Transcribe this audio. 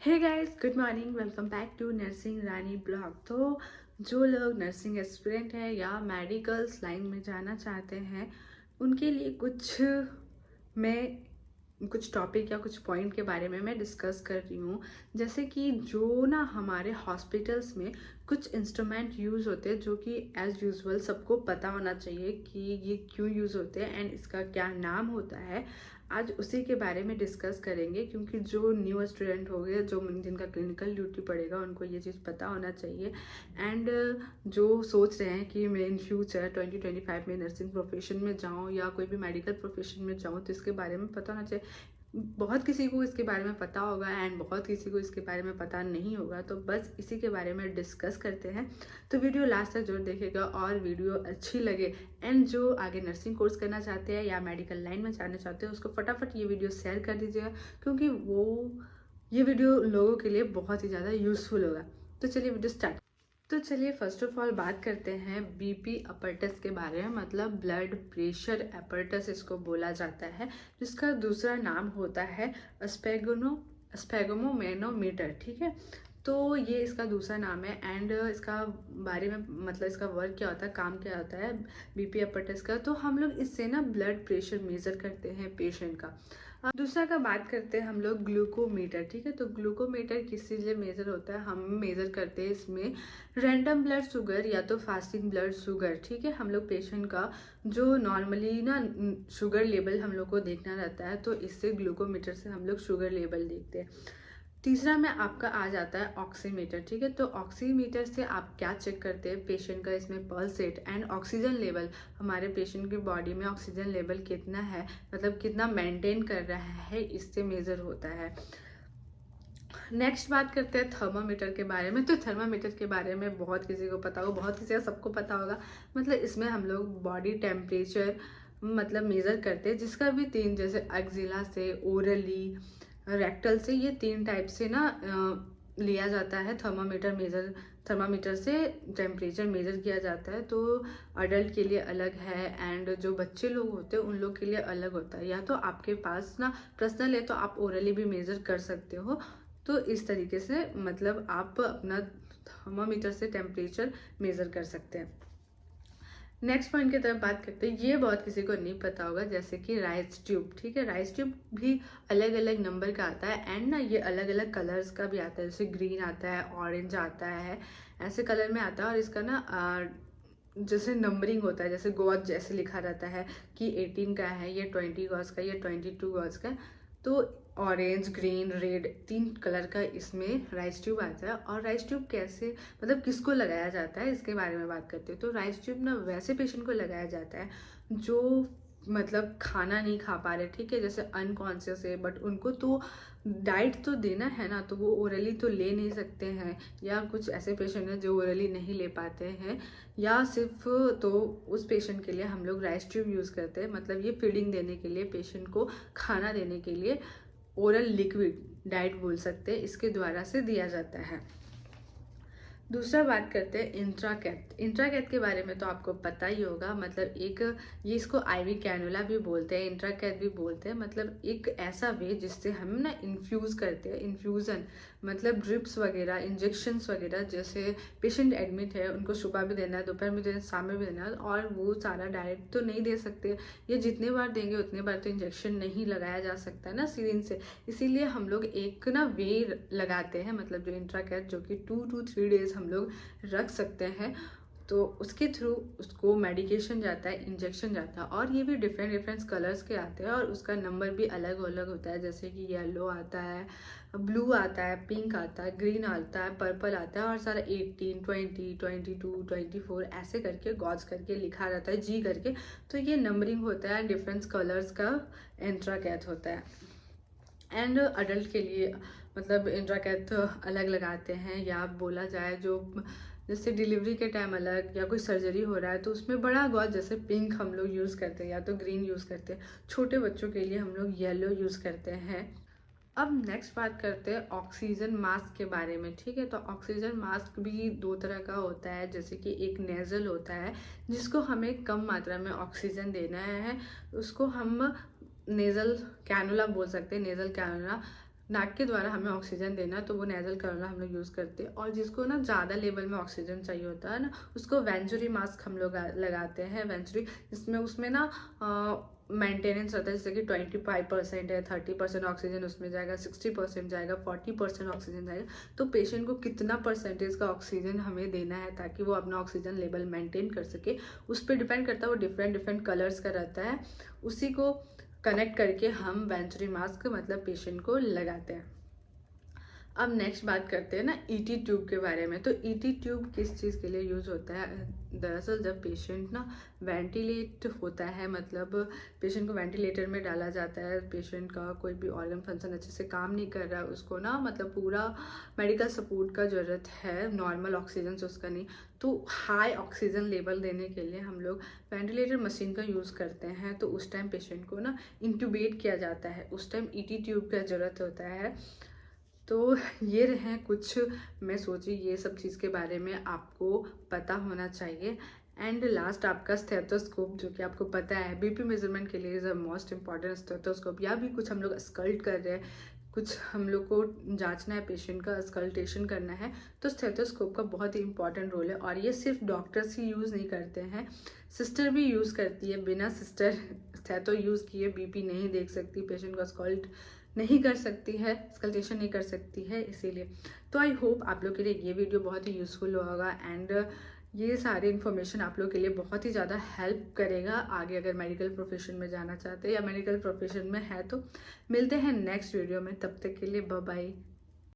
Hey guys, good morning. Welcome back to nursing Rani blog. तो जो लोग नर्सिंग एस्पिरेंट हैं या मेडिकल्स लाइन में जाना चाहते हैं उनके लिए कुछ टॉपिक या कुछ पॉइंट के बारे में मैं डिस्कस कर रही हूँ। जैसे कि जो ना हमारे हॉस्पिटल्स में कुछ इंस्ट्रूमेंट यूज़ होते हैं जो कि एज़ यूजुअल सबको पता होना चाहिए कि ये क्यों यूज़ होते हैं एंड इसका क्या नाम होता है। आज उसी के बारे में डिस्कस करेंगे क्योंकि जो न्यू स्टूडेंट हो गए जो जिनका क्लिनिकल ड्यूटी पड़ेगा उनको ये चीज़ पता होना चाहिए। एंड जो सोच रहे हैं कि मैं इन फ्यूचर 2025 में नर्सिंग प्रोफेशन में जाऊँ या कोई भी मेडिकल प्रोफेशन में जाऊँ तो इसके बारे में पता होना चाहिए। बहुत किसी को इसके बारे में पता होगा एंड बहुत किसी को इसके बारे में पता नहीं होगा, तो बस इसी के बारे में डिस्कस करते हैं। तो वीडियो लास्ट तक जरूर देखिएगा और वीडियो अच्छी लगे एंड जो आगे नर्सिंग कोर्स करना चाहते हैं या मेडिकल लाइन में जाना चाहते हैं उसको फटाफट ये वीडियो शेयर कर दीजिएगा क्योंकि ये वीडियो लोगों के लिए बहुत ही ज़्यादा यूज़फुल होगा। तो चलिए वीडियो स्टार्ट। तो चलिए फर्स्ट ऑफ ऑल बात करते हैं बीपी अपरटस के बारे में, मतलब ब्लड प्रेशर अपरटस इसको बोला जाता है, जिसका दूसरा नाम होता है स्पेगोमोमेनोमीटर। ठीक है, तो ये इसका दूसरा नाम है एंड इसका बारे में मतलब इसका वर्क क्या होता है, काम क्या होता है बीपी अपरटस का। तो हम लोग इससे ना ब्लड प्रेशर मेज़र करते हैं पेशेंट का। दूसरा का बात करते हैं हम लोग ग्लूकोमीटर। ठीक है, तो ग्लूकोमीटर किस लिए मेज़र होता है, हम मेज़र करते हैं इसमें रैंडम ब्लड शुगर या तो फास्टिंग ब्लड शुगर। ठीक है, हम लोग पेशेंट का जो नॉर्मली ना शुगर लेवल हम लोग को देखना रहता है तो इससे ग्लूकोमीटर से हम लोग शुगर लेवल देखते हैं। तीसरा में आपका आ जाता है ऑक्सीमीटर। ठीक है, तो ऑक्सीमीटर से आप क्या चेक करते हैं पेशेंट का, इसमें pulse rate and oxygen level, हमारे पेशेंट की बॉडी में ऑक्सीजन लेवल कितना है, मतलब कितना मेंटेन कर रहा है, इससे मेज़र होता है। नेक्स्ट बात करते हैं थर्मामीटर के बारे में। तो थर्मामीटर के बारे में बहुत किसी को पता होगा, बहुत किसी का सबको पता होगा। मतलब इसमें हम लोग बॉडी टेम्परेचर मतलब मेज़र करते हैं, जिसका भी तीन, जैसे एक्जिला से, ओरली, रेक्टल से, ये तीन टाइप से ना लिया जाता है थर्मामीटर से टेम्परेचर मेज़र किया जाता है। तो अडल्ट के लिए अलग है एंड जो बच्चे लोग होते हैं उन लोग के लिए अलग होता है। या तो आपके पास ना पर्सनल है तो आप ओरली भी मेज़र कर सकते हो। तो इस तरीके से मतलब आप अपना थर्मामीटर से टेम्परेचर मेज़र कर सकते हैं। नेक्स्ट पॉइंट की तरफ बात करते हैं, ये बहुत किसी को नहीं पता होगा, जैसे कि राइस ट्यूब। ठीक है, राइस ट्यूब भी अलग अलग नंबर का आता है एंड ना ये अलग अलग कलर्स का भी आता है, जैसे ग्रीन आता है, ऑरेंज आता है, ऐसे कलर में आता है। और इसका ना जैसे नंबरिंग होता है, जैसे गॉज जैसे लिखा रहता है कि 18 का है, ये 20 गॉज का, ये 22 गॉज का। तो ऑरेंज, ग्रीन, रेड, तीन कलर का इसमें राइस ट्यूब आता है। और राइस ट्यूब कैसे मतलब किसको लगाया जाता है इसके बारे में बात करते हैं। तो राइस ट्यूब ना वैसे पेशेंट को लगाया जाता है जो मतलब खाना नहीं खा पा रहे, ठीक है, जैसे अनकॉन्शियस है बट उनको तो डाइट तो देना है ना, तो वो ओरली तो ले नहीं सकते हैं, या कुछ ऐसे पेशेंट हैं जो ओरली नहीं ले पाते हैं, या सिर्फ तो उस पेशेंट के लिए हम लोग राइस ट्यूब यूज़ करते हैं। मतलब ये फीडिंग देने के लिए, पेशेंट को खाना देने के लिए ओरल लिक्विड डाइट बोल सकते हैं, इसके द्वारा से दिया जाता है। दूसरा बात करते हैं इंट्राकैथ। इंट्राकैथ के बारे में तो आपको पता ही होगा, मतलब एक ये इसको आईवी कैनुला भी बोलते हैं, इंट्राकैथ भी बोलते हैं। मतलब एक ऐसा वे जिससे हम ना इन्फ्यूज़ करते हैं, इन्फ्यूज़न मतलब ड्रिप्स वगैरह, इंजेक्शंस वगैरह। जैसे पेशेंट एडमिट है, उनको सुबह भी देना है, दोपहर में देना है, शाम में भी देना है, और वो सारा डायरेक्ट तो नहीं दे सकते, ये जितने बार देंगे उतने बार तो इंजेक्शन नहीं लगाया जा सकता है ना सिरिंज से। इसीलिए हम लोग एक ना वे लगाते हैं, मतलब जो इंट्राकैथ, जो कि 2 to 3 डेज हम लोग रख सकते हैं। तो उसके थ्रू उसको मेडिकेशन जाता है, इंजेक्शन जाता है, और ये भी डिफरेंट डिफरेंट कलर्स के आते हैं और उसका नंबर भी अलग अलग होता है। जैसे कि येलो आता है, ब्लू आता है, पिंक आता है, ग्रीन आता है, पर्पल आता है, और सारा 18, 20, 22, 24 ऐसे करके गॉज करके लिखा रहता है, जी करके। तो ये नंबरिंग होता है, डिफरेंट कलर्स का इंट्राकैथ होता है। एंड अडल्ट के लिए मतलब इंट्राकैथ अलग लगाते हैं, या बोला जाए जो जैसे डिलीवरी के टाइम अलग, या कोई सर्जरी हो रहा है तो उसमें बड़ा गॉज जैसे पिंक हम लोग यूज़ करते हैं, या तो ग्रीन यूज़ करते हैं। छोटे बच्चों के लिए हम लोग येलो यूज़ करते हैं। अब नेक्स्ट बात करते हैं ऑक्सीजन मास्क के बारे में। ठीक है, तो ऑक्सीजन मास्क भी दो तरह का होता है, जैसे कि एक नेज़ल होता है जिसको हमें कम मात्रा में ऑक्सीजन देना है, उसको हम नेज़ल कैनुला बोल सकते हैं, नेज़ल कैनुला। नाक के द्वारा हमें ऑक्सीजन देना, तो वो नेज़ल कैनुला हम लोग यूज़ करते हैं। और जिसको ना ज़्यादा लेवल में ऑक्सीजन चाहिए होता है ना, उसको वेंचुरी मास्क हम लोग लगाते हैं। वेंचुरी जिसमें उसमें ना मेंटेनेंस रहता है, जैसे कि 25% है, 30% ऑक्सीजन उसमें जाएगा, 60% जाएगा, 40% ऑक्सीजन जाएगा। तो पेशेंट को कितना परसेंटेज का ऑक्सीजन हमें देना है ताकि वो अपना ऑक्सीजन लेवल मेंटेन कर सके, उस पर डिपेंड करता है। वो डिफरेंट डिफरेंट कलर्स का रहता है, उसी को कनेक्ट करके हम वेंचुरी मास्क मतलब पेशेंट को लगाते हैं। अब नेक्स्ट बात करते हैं ना ईटी ट्यूब के बारे में। तो ईटी ट्यूब किस चीज़ के लिए यूज़ होता है? दरअसल जब पेशेंट ना वेंटिलेट होता है, मतलब पेशेंट को वेंटिलेटर में डाला जाता है, पेशेंट का कोई भी ऑर्गन फंक्शन अच्छे से काम नहीं कर रहा है, उसको ना मतलब पूरा मेडिकल सपोर्ट का ज़रूरत है, नॉर्मल ऑक्सीजन से उसका नहीं। तो हाई ऑक्सीजन लेवल देने के लिए हम लोग वेंटिलेटर मशीन का यूज़ करते हैं। तो उस टाइम पेशेंट को ना इंट्यूबेट किया जाता है, उस टाइम ईटी ट्यूब का ज़रूरत होता है। तो ये रहे कुछ, मैं सोची ये सब चीज़ के बारे में आपको पता होना चाहिए। एंड लास्ट आपका स्टेथोस्कोप, जो कि आपको पता है बीपी मेजरमेंट के लिए is a most important stethoscope. या भी कुछ हम लोग स्कल्ट कर रहे हैं, कुछ हम लोग को जांचना है, पेशेंट का स्कल्टेशन करना है, तो स्टेथोस्कोप का बहुत ही इंपॉर्टेंट रोल है। और ये सिर्फ डॉक्टर्स ही यूज़ नहीं करते हैं, सिस्टर भी यूज़ करती है। बिना सिस्टर स्टेथो यूज़ किए बीपी नहीं देख सकती, पेशेंट का स्कल्ट नहीं कर सकती है, स्कल्टेशन नहीं कर सकती है, इसीलिए। तो आई होप आप लोग के लिए ये वीडियो बहुत ही यूज़फुल होगा। एंड ये सारी इन्फॉर्मेशन आप लोग के लिए बहुत ही ज़्यादा हेल्प करेगा आगे, अगर मेडिकल प्रोफेशन में जाना चाहते हैं या मेडिकल प्रोफेशन में है तो। मिलते हैं नेक्स्ट वीडियो में, तब तक के लिए बाय बाय।